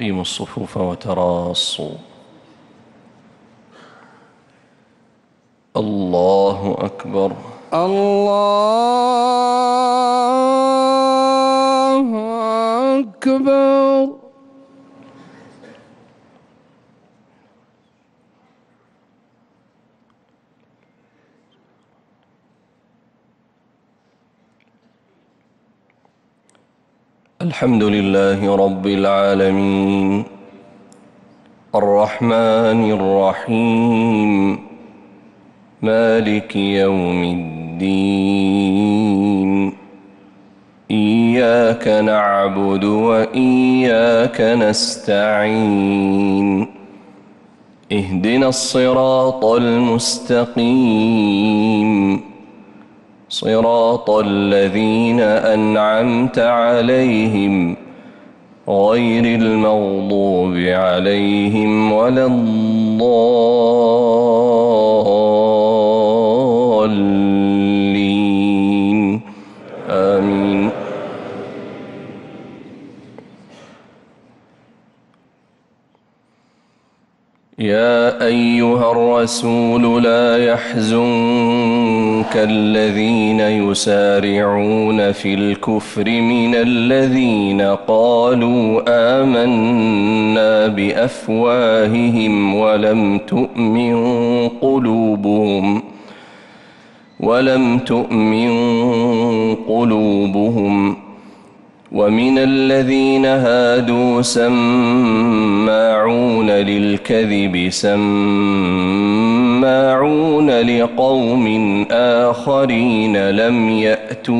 أقيموا الصفوف وتراصوا. الله أكبر. الله أكبر. الحمد لله رب العالمين الرحمن الرحيم مالك يوم الدين. إياك نعبد وإياك نستعين. اهدنا الصراط المستقيم صراط الذين أنعمت عليهم غير المغضوب عليهم ولا الضالين. آمين. يا أيها الرسول لا يحزنك الذين يسارعون في الكفر من الذين قالوا آمنا بأفواههم ولم تؤمن قلوبهم ومن الذين هادوا سماعون للكذب سماعون لقوم آخرين لم يأتوك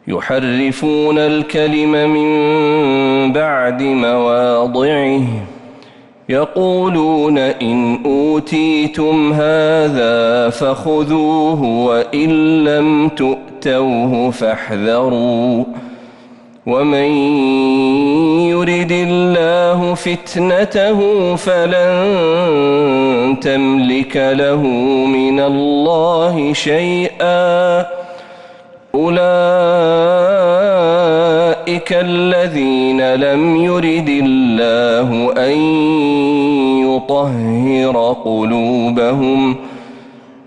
يحرفون الكلم من بعد مواضعه يقولون إن أوتيتم هذا فخذوه وإن لم تؤتوه فاحذروا ومن يرد الله فتنته فلن تملك له من الله شيئا. أولئك الذين لم يرد الله أن يطهر قلوبهم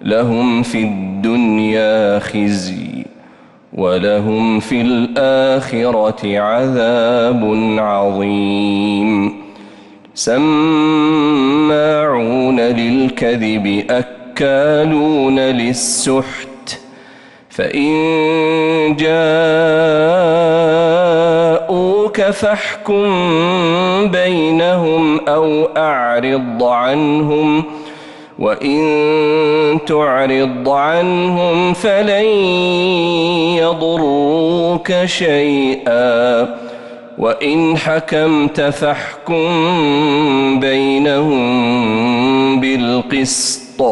لهم في الدنيا خزي ولهم في الآخرة عذاب عظيم. سماعون للكذب أكالون للسحت فإن جاءوك فاحكم بينهم أو أعرض عنهم وإن تعرض عنهم فلن يضروك شيئا وإن حكمت فاحكم بينهم بالقسط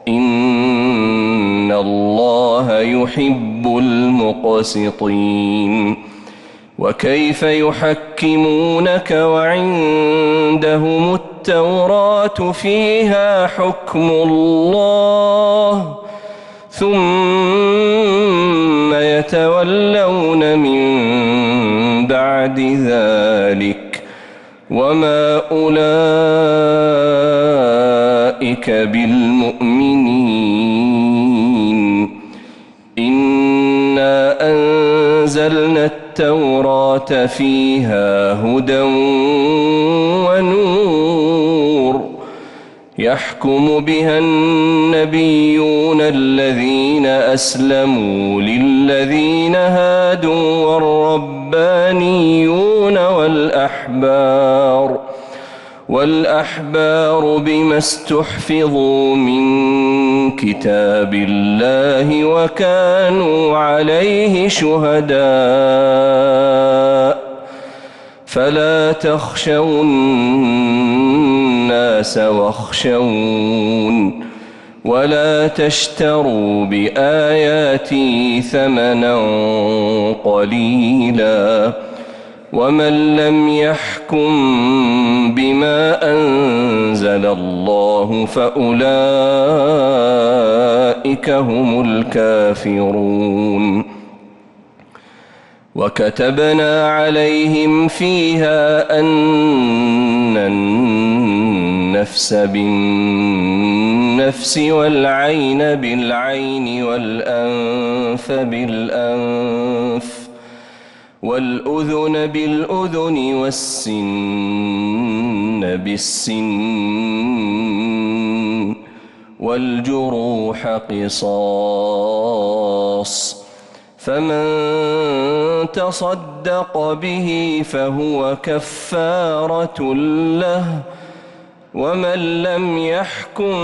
إن الله يحب المقسطين. وكيف يحكمونك وعندهم التوراة فيها حكم الله ثم يتولون من بعد ذلك وما أولئك بالمؤمنين. إنا أنزلنا التوراة فيها هدى ونور يحكم بها النبيون الذين أسلموا للذين هادوا والربانيون والأحبار بما استحفظوا من كتاب الله وكانوا عليه شهداء فلا تخشوا الناس واخشون ولا تشتروا بآياتي ثمنا قليلا ومن لم يحكم بما أنزل الله فأولئك هم الكافرون. وكتبنا عليهم فيها أن النفس بالنفس والعين بالعين والأنف بالأنف والأذن بالأذن والسن بالسن والجروح قصاص، فمن تصدق به فهو كفارة له، ومن لم يحكم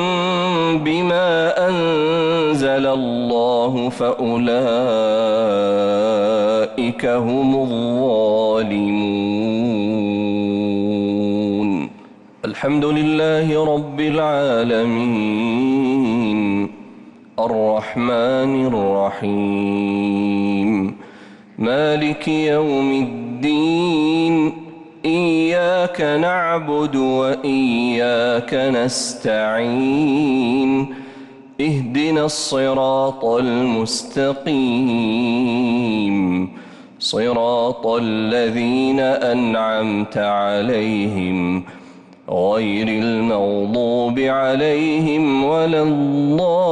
بما أنزل الله فأولئك هم الظالمون. الحمد لله رب العالمين الرحمن الرحيم مالك يوم الدين، إياك نعبد وإياك نستعين، اهدنا الصراط المستقيم، صراط الذين أنعمت عليهم غير المغضوب عليهم ولا الضالين،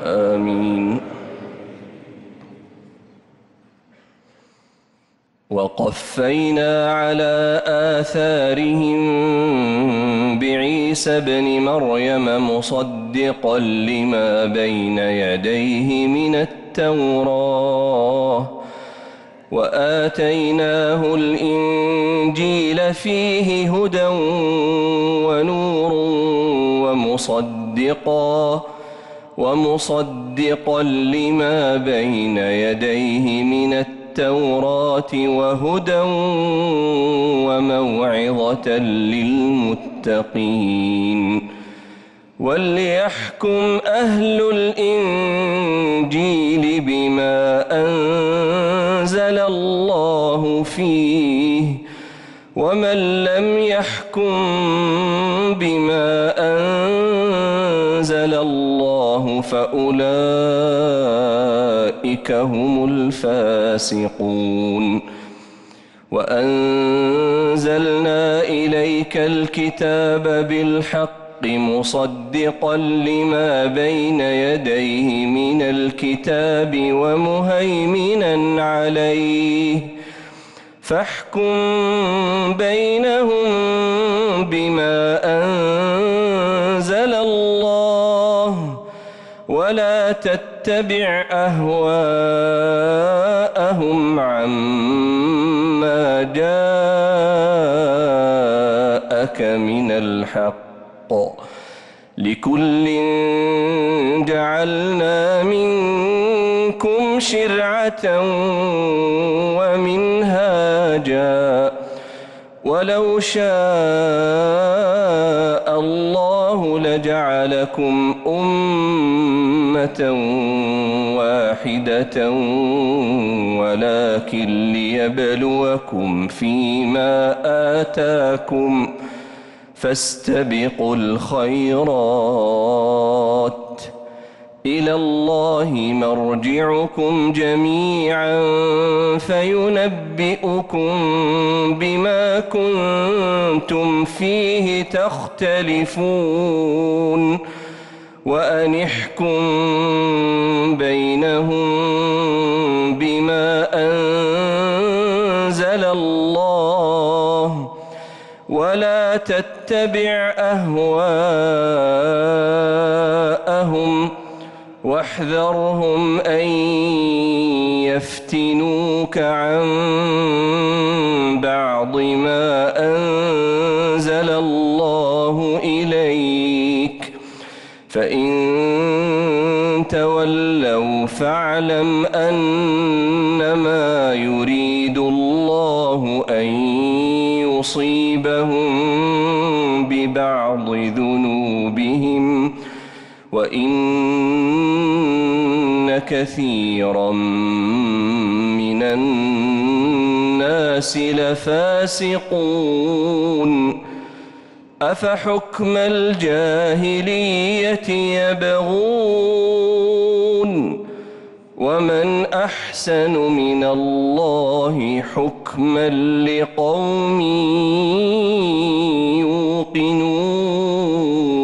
آمين. وقفينا على آثارهم بعيسى ابن مريم مصدقا لما بين يديه من التوراة، وآتيناه الإنجيل فيه هدى ونور ومصدقا لما بين يديه من التوراة وهدى وموعظة للمتقين. وليحكم أهل الإنجيل بما أنزل الله فيه، ومن لم يحكم بما أنزل الله فأولئك هم الفاسقون. وأنزلنا إليك الكتاب بالحق مصدقا لما بين يديه من الكتاب ومهيمنا عليه، فاحكم بينهم بما أنزل الله، ولا تتبع أهواءهم عما جاءك من الحق، لكل جعلنا منكم شرعة ومنهاجا، ولو شاء الله لجعلكم أمة واحدة ولكن ليبلوكم فيما آتاكم، فاستبقوا الخيرات، إلى الله مرجعكم جميعا فينبئكم بما كنتم فيه تختلفون. وأن احكم بينهم بما أنزل الله، ولا تتبع أهواءهم، واحذرهم أن يفتنوك عن بعض ما أنزل الله إليك، فإن تولوا فاعلم أنما يريد الله أن يصيبهم ببعض ذنوبهم، وإن كثيرا من الناس لفاسقون. أفحكم الجاهلية يبغون ومن أحسن من الله حكما لقوم يوقنون